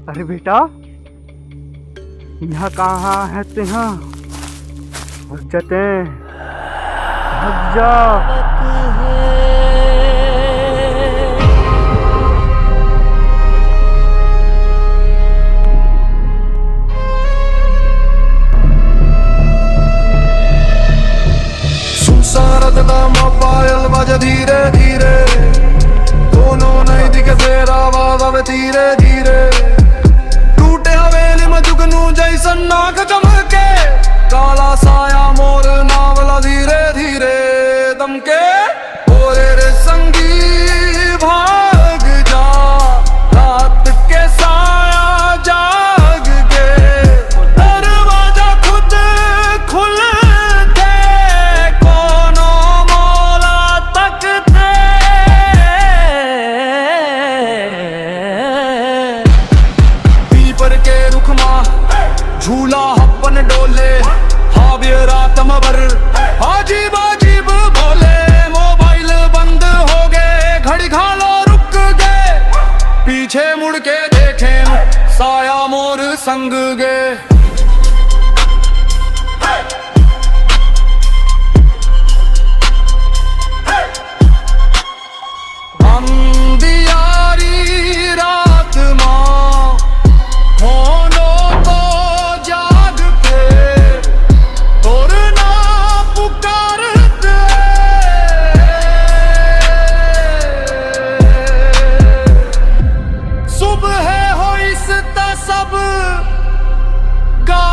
अरे बेटा, यहाँ कहाँ है तुहा? भाग जाते हैं, भाग जा। सुनसारद दा मोबाइल बज धीरे धीरे, दोनों नहीं दिखे तेरा आवाज आवे धीरे धीरे। टूटे हवेली में जुगनू जैसन नाक चमके, काला साया मोर नावला धीरे धीरे दमके। ओरे रे संगी भाग जा, रात के साया जाग के। दरवाजा खुद खुलते, कोनो मौला तकते। पीपर के रुख मा झूला हप्पन डोले, हावे रातम भर अजीब अजीब बोले। मोबाइल बंद हो गए, घड़ी घालो रुक गए, पीछे मुड़ के देखे साया मोर संग गए। अंधियारी रात मां होनों तो जाग के, तोरना पुकारते। सुबह हो इसता सब गा